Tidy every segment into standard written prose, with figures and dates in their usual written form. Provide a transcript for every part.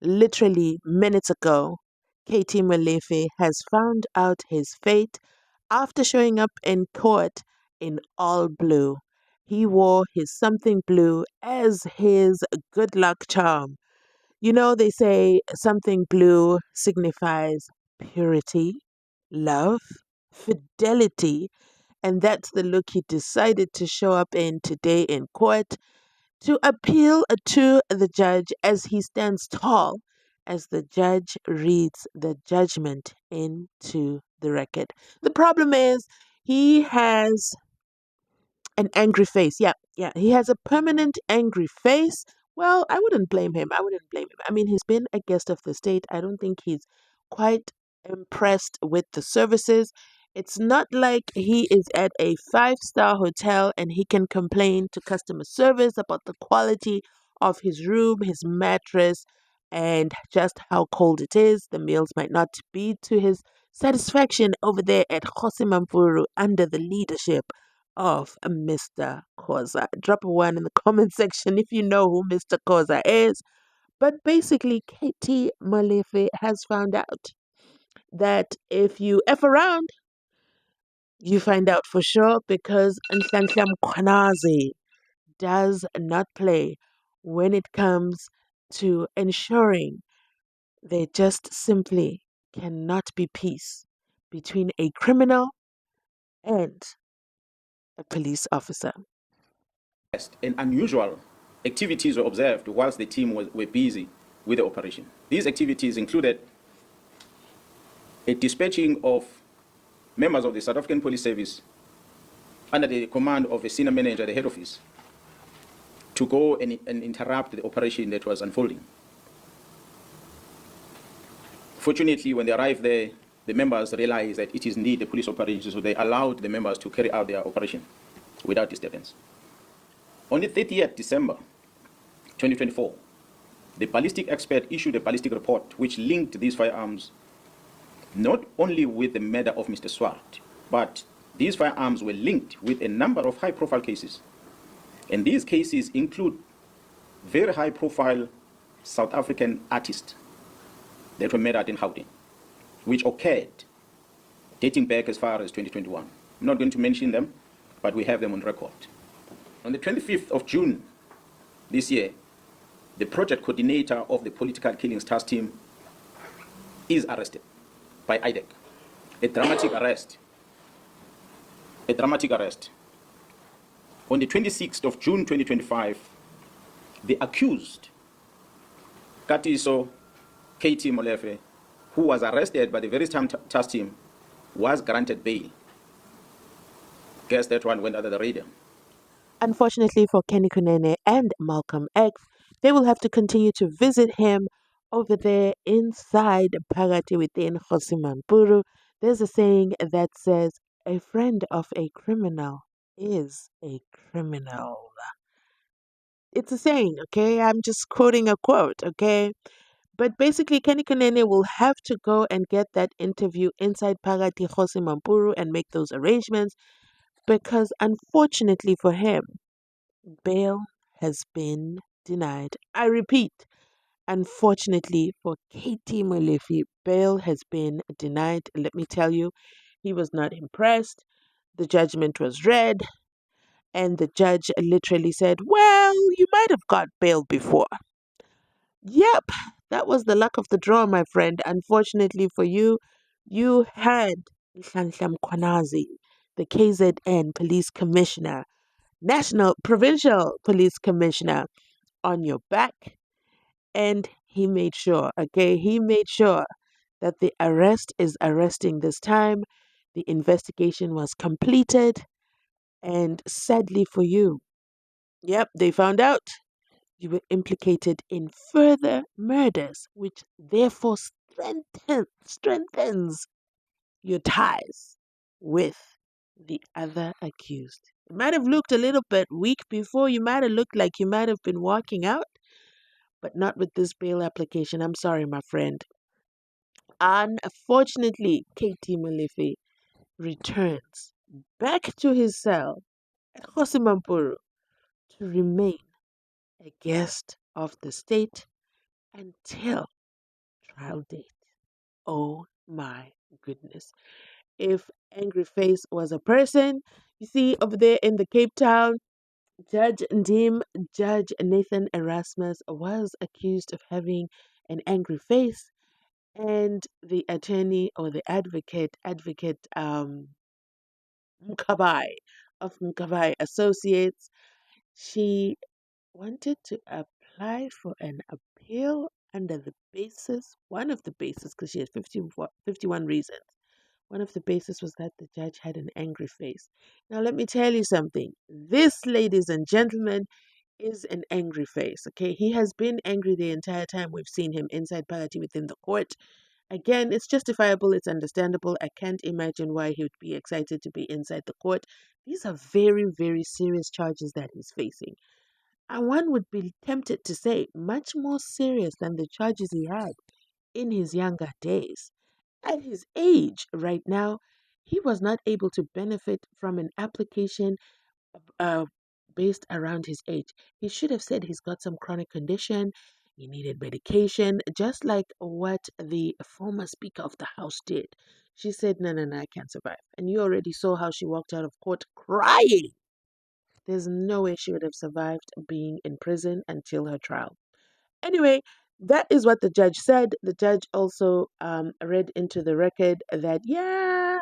Literally minutes ago, KT Molefe has found out his fate after showing up in court in all blue. He wore his something blue as his good luck charm. You know, they say something blue signifies purity, love, fidelity, and that's the look he decided to show up in today in court to appeal to the judge as he stands tall as the judge reads the judgment into the record. The problem is he has an angry face. Yeah, yeah. He has a permanent angry face. Well, I wouldn't blame him. I wouldn't blame him. I mean, he's been a guest of the state. I don't think he's quite impressed with the services. It's not like he is at a five-star hotel and he can complain to customer service about the quality of his room, his mattress, and just how cold it is. The meals might not be to his satisfaction over there at Jose under the leadership of Mr. Koza. Drop a one in the comment section if you know who Mr. Koza is. But basically, Katie Molefe has found out that if you F around, you find out for sure because Nhlanhla Mkhwanazi does not play when it comes to ensuring there just simply cannot be peace between a criminal and a police officer. And unusual activities were observed whilst the team were busy with the operation. These activities included a dispatching of members of the South African Police Service under the command of a senior manager at the head office to go and interrupt the operation that was unfolding. Fortunately, when they arrived there, the members realized that it is indeed a police operation, so they allowed the members to carry out their operation without disturbance. On the 30th December 2024, the ballistic expert issued a ballistic report which linked these firearms not only with the murder of Mr. Swart, but these firearms were linked with a number of high-profile cases. And these cases include very high-profile South African artists that were murdered in Gauteng, which occurred dating back as far as 2021. I'm not going to mention them, but we have them on record. On the 25th of June this year, the project coordinator of the political killings task team is arrested by IDEC. A dramatic arrest. A dramatic arrest. On the 26th of June 2025, the accused, Katiso KT Molefe, who was arrested by the very same task team, was granted bail. Guess that one went under the radar. Unfortunately for Kenny Kunene and Malcolm X, they will have to continue to visit him over there inside Pagati within Josimampuru. There's a saying that says, a friend of a criminal is a criminal. It's a saying, okay? I'm just quoting a quote, okay? But basically, Kenny Kunene will have to go and get that interview inside Pagati Josimampuru and make those arrangements because unfortunately for him, bail has been denied. I repeat, unfortunately for KT Molefe, bail has been denied. Let me tell you, he was not impressed. The judgment was read, and the judge literally said, well, you might have got bail before. Yep, that was the luck of the draw, my friend. Unfortunately for you, you had Nhlanhla Mkhwanazi, the KZN police commissioner, national provincial police commissioner, on your back, and he made sure, okay, he made sure that the arrest is arresting this time. The investigation was completed, and sadly for you, yep, they found out you were implicated in further murders, which therefore strengthens your ties with the other accused. It might have looked a little bit weak before. You might have looked like you might have been walking out, but not with this bail application. I'm sorry, my friend. Unfortunately, KT Molefe returns back to his cell at Josimampuru to remain a guest of the state until trial date. Oh my goodness. If Angry Face was a person, you see over there in the Cape Town, Judge Nathan Erasmus was accused of having an angry face, and the attorney or the advocate Mkabai of Mkabai Associates, she wanted to apply for an appeal under the basis, one of the bases, because she had 51 reasons. One of the bases was that the judge had an angry face. Now, let me tell you something. This, ladies and gentlemen, is an angry face. Okay, he has been angry the entire time we've seen him inside Parati within the court. Again, it's justifiable, it's understandable. I can't imagine why he would be excited to be inside the court. These are very, very serious charges that he's facing. And one would be tempted to say much more serious than the charges he had in his younger days. At his age right now, he was not able to benefit from an application uh, based around his age. He should have said he's got some chronic condition, he needed medication, just like what the former Speaker of the House did. She said, no, no, no, I can't survive. And you already saw how she walked out of court crying. There's no way she would have survived being in prison until her trial. Anyway, that is what the judge said. The judge also read into the record that, yeah,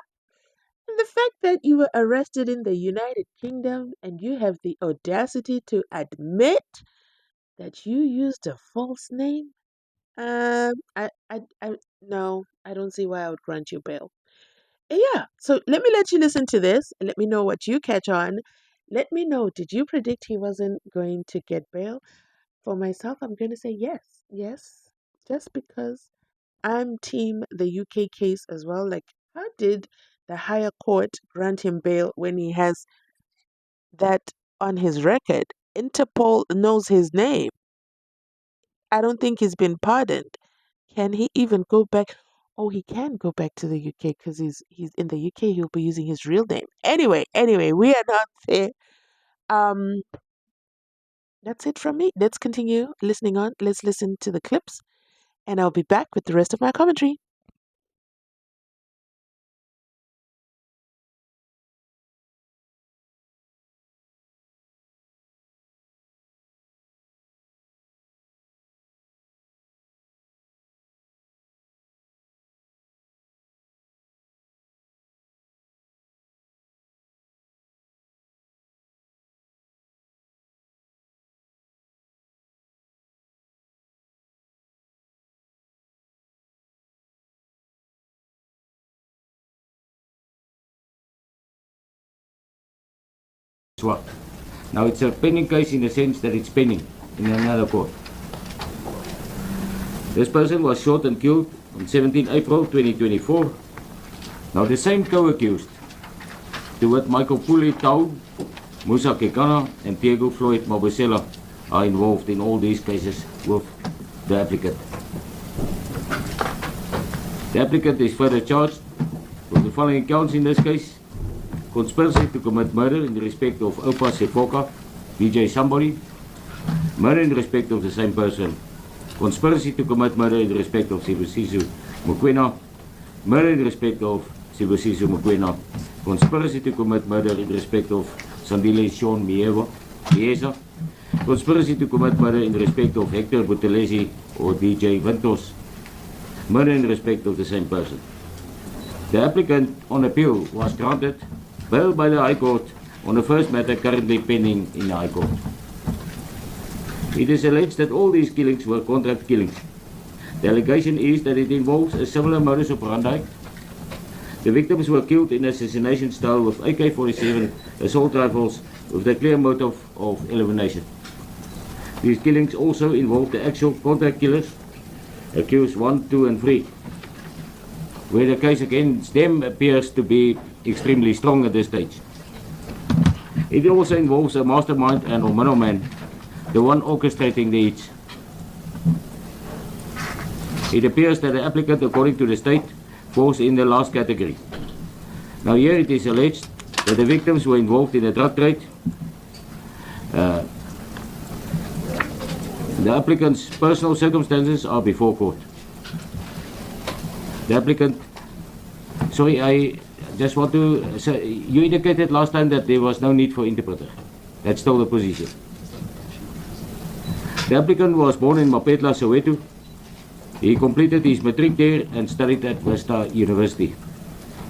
the fact that you were arrested in the United Kingdom and you have the audacity to admit that you used a false name, no, I don't see why I would grant you bail. Yeah, so let me let you listen to this and let me know what you catch on. Let me know, did you predict he wasn't going to get bail? For myself, I'm going to say yes. Yes, just because I'm team the UK case as well. Like, how did the higher court grant him bail when he has that on his record? Interpol knows his name. I don't think he's been pardoned. Can he even go back? Oh, he can go back to the UK because he's in the UK. He'll be using his real name. Anyway, we are not there. Um, that's it from me. Let's continue listening on. Let's listen to the clips, and I'll be back with the rest of my commentary. What? Now it's a pending case in the sense that it's pending in another court. This person was shot and killed on 17 April 2024. Now the same co-accused, to wit Michael Pule Tau, Musa Kekana and Diego Floyd Mabusela, are involved in all these cases with the applicant. The applicant is further charged with the following counts in this case: conspiracy to commit murder in respect of Opa Sefoka, DJ Somebody, murder in respect of the same person, conspiracy to commit murder in respect of Sibusiso Mokoena, murder in respect of Sibusiso Mokoena, conspiracy to commit murder in respect of Sandile Sean Mieza, conspiracy to commit murder in respect of Hector Butelesi or DJ Ventos, murder in respect of the same person. The applicant on appeal was granted bail by the High Court on the first matter currently pending in the High Court. It is alleged that all these killings were contract killings. The allegation is that it involves a similar modus operandi. The victims were killed in assassination style with AK-47 assault rifles with the clear motive of elimination. These killings also involved the actual contract killers, accused 1, 2 and 3, where the case against them appears to be extremely strong at this stage. It also involves a mastermind and a middleman, the one orchestrating the hits. It appears that the applicant, according to the state, falls in the last category. Now here it is alleged that the victims were involved in a drug trade. The The applicant's personal circumstances are before court. The applicant, sorry, I just want to say, you indicated last time that there was no need for interpreter. That's still the position. The applicant was born in Mapetla, Soweto. He completed his matric there and studied at Vista University.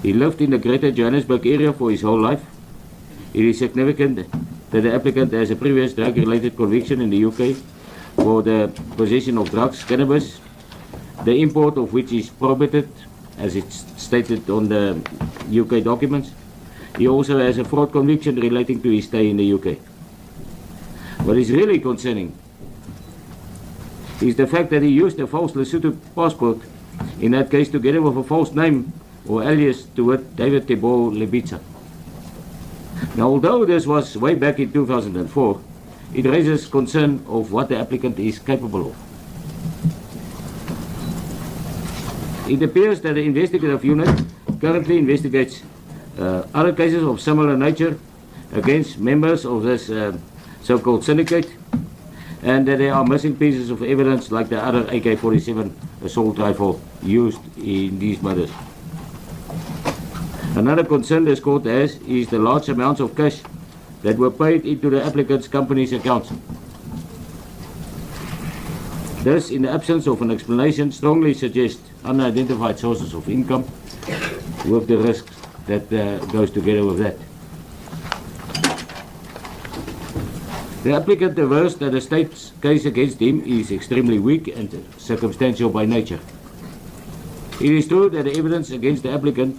He lived in the greater Johannesburg area for his whole life. It is significant that the applicant has a previous drug-related conviction in the UK for the possession of drugs, cannabis, the import of which is prohibited, as it's stated on the UK documents. He also has a fraud conviction relating to his stay in the UK. What is really concerning is the fact that he used a false Lesotho passport, in that case together with a false name or alias to wit David Tebo Lebitsa. Now, although this was way back in 2004, it raises concern of what the applicant is capable of. It appears that the investigative unit currently investigates other cases of similar nature against members of this so-called syndicate, and that there are missing pieces of evidence like the other AK-47 assault rifle used in these murders. Another concern this court has is the large amounts of cash that were paid into the applicant's company's accounts. This, in the absence of an explanation, strongly suggests unidentified sources of income with the risks that goes together with that. The applicant avers that the state's case against him is extremely weak and circumstantial by nature. It is true that the evidence against the applicant,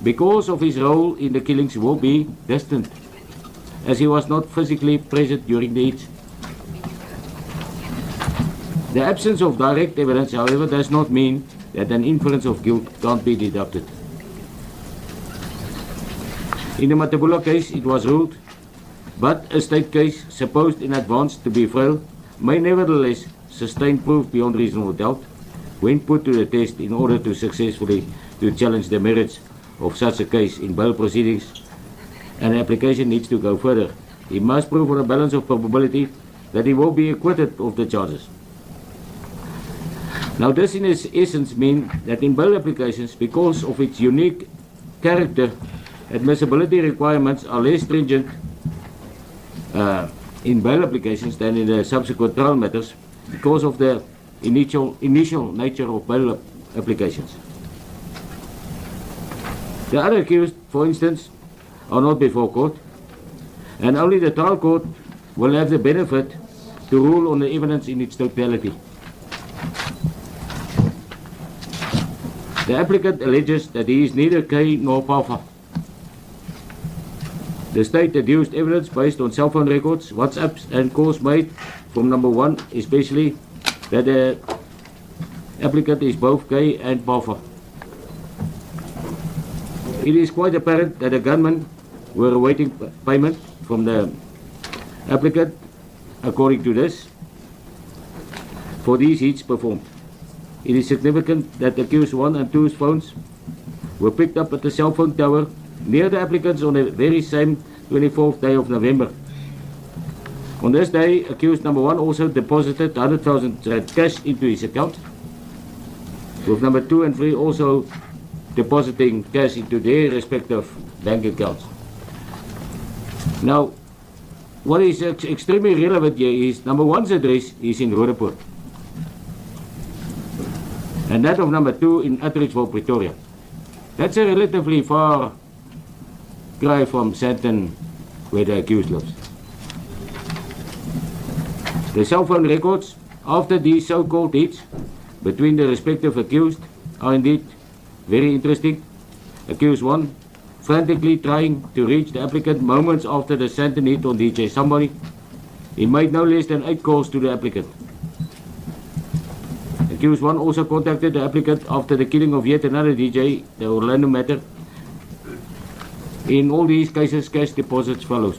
because of his role in the killings, will be distant, as he was not physically present during the hits. The absence of direct evidence, however, does not mean that an inference of guilt can't be deducted. In the Matabula case, it was ruled, but a state case supposed in advance to be frail may nevertheless sustain proof beyond reasonable doubt when put to the test in order to successfully challenge the merits of such a case in bail proceedings. An application needs to go further. He must prove on a balance of probability that he will be acquitted of the charges. Now, this in its essence means that in bail applications, because of its unique character, admissibility requirements are less stringent in bail applications than in the subsequent trial matters because of the initial nature of bail applications. The other accused, for instance, are not before court, and only the trial court will have the benefit to rule on the evidence in its totality. The applicant alleges that he is neither K nor Pafa. The state adduced evidence based on cell phone records, WhatsApps, and calls made from number one, especially that the applicant is both K and Pafa. It is quite apparent that the gunmen were awaiting payment from the applicant, according to this, for these hits performed. It is significant that accused 1 and 2's phones were picked up at the cell phone tower near the applicants on the very same 24th day of November. On this day, accused number 1 also deposited 100,000 cash into his account, with number 2 and 3 also depositing cash into their respective bank accounts. Now, what is extremely relevant here is number 1's address is in Roodepoort, and that of number 2 in Atteridgeville, Pretoria. That's a relatively far cry from Sandton, where the accused lives. The cell phone records after these so-called hits between the respective accused are indeed very interesting. Accused 1 frantically trying to reach the applicant moments after the Sandton hit on DJ Somebody. He made no less than 8 calls to the applicant. Accused 1 also contacted the applicant after the killing of yet another DJ, the Orlando matter. In all these cases, cash deposits follows.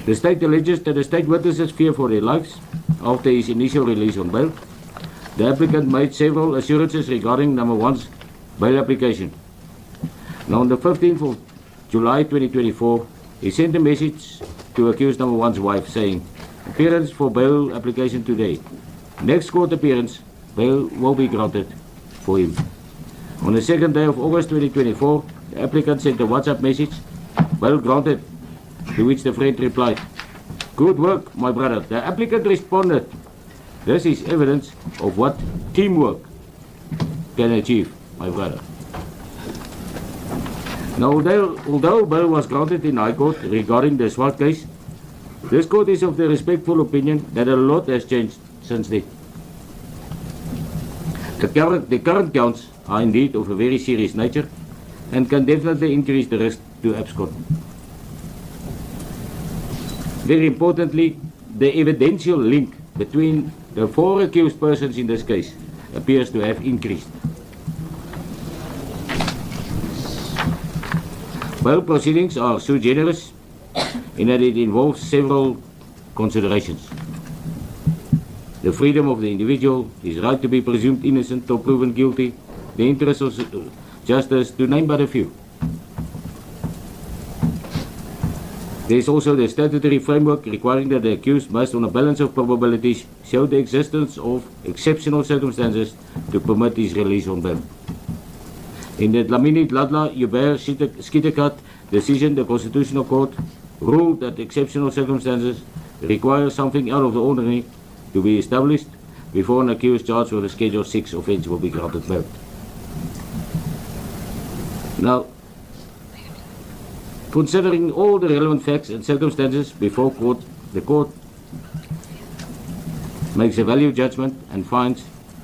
The state alleges that the state witnesses fear for their lives after his initial release on bail. The applicant made several assurances regarding number 1's bail application. Now, on the 15th of July 2024, he sent a message to accused number 1's wife saying, Appearance for bail application today. Next court appearance, bail will be granted for him. On the second day of August 2024, the applicant sent a WhatsApp message, bail granted, to which the friend replied, "Good work, my brother." The applicant responded, "This is evidence of what teamwork can achieve, my brother." Now, although bail was granted in High Court regarding the Swart case, this court is of the respectful opinion that a lot has changed since then. The current counts are indeed of a very serious nature and can definitely increase the risk to abscond. Very importantly, the evidential link between the four accused persons in this case appears to have increased. Bail proceedings are sui generis in that it involves several considerations. The freedom of the individual, his right to be presumed innocent or proven guilty, the interests of justice, to name but a few. There is also the statutory framework requiring that the accused must, on a balance of probabilities, show the existence of exceptional circumstances to permit his release on bail. In the Dlamini Dladla Hubert Schieterkat decision, the Constitutional Court ruled that exceptional circumstances require something out of the ordinary to be established before an accused charged with a Schedule 6 offence will be granted bail. Now, considering all the relevant facts and circumstances before court, the court makes a value judgment and finds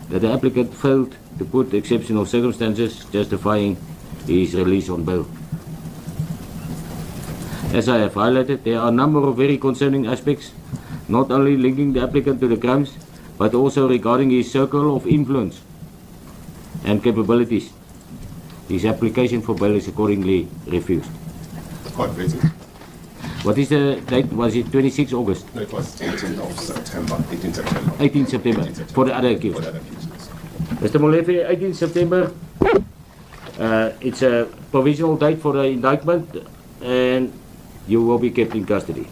that the applicant failed to put exceptional circumstances justifying his release on bail. As I have highlighted, there are a number of very concerning aspects, not only linking the applicant to the crimes, but also regarding his circle of influence and capabilities. His application for bail is accordingly refused. Quite busy. What is the date? Was it 26 August? No, it was 18th of September, 18 September. 18 September, for the other accused. For the other accused. Mr. Molefe, 18 September, it's a provisional date for the indictment and you will be kept in custody.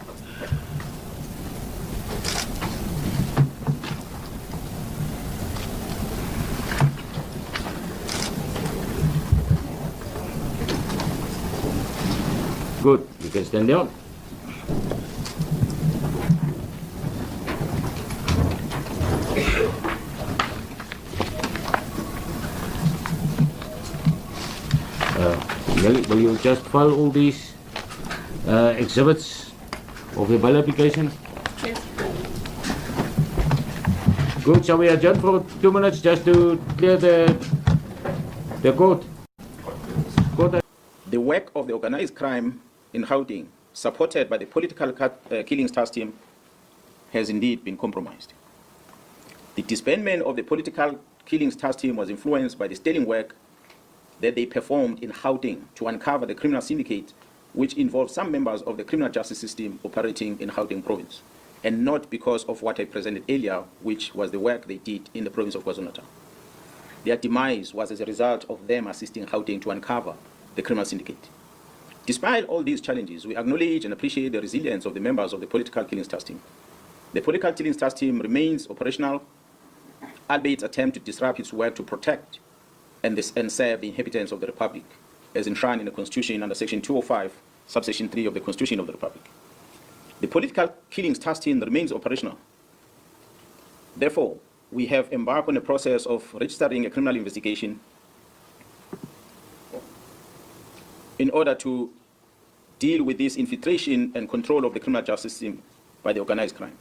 Good, you can stand down. Will you just file all these exhibits of the bail application? Yes. Good, shall we adjourn for 2 minutes just to clear the court? The work of the organized crime in Gauteng, supported by the political killings task team, has indeed been compromised. The disbandment of the political killings task team was influenced by the sterling work that they performed in Gauteng to uncover the criminal syndicate, which involved some members of the criminal justice system operating in Gauteng province, and not because of what I presented earlier, which was the work they did in the province of KwaZulu-Natal. Their demise was as a result of them assisting Gauteng to uncover the criminal syndicate. Despite all these challenges, we acknowledge and appreciate the resilience of the members of the political killings task team. The political killings task team remains operational, albeit its attempt to disrupt its work to protect and serve the inhabitants of the Republic, as enshrined in the Constitution under Section 205, subsection 3 of the Constitution of the Republic. The political killings task team remains operational. Therefore, we have embarked on a process of registering a criminal investigation in order to deal with this infiltration and control of the criminal justice system by the organized crime.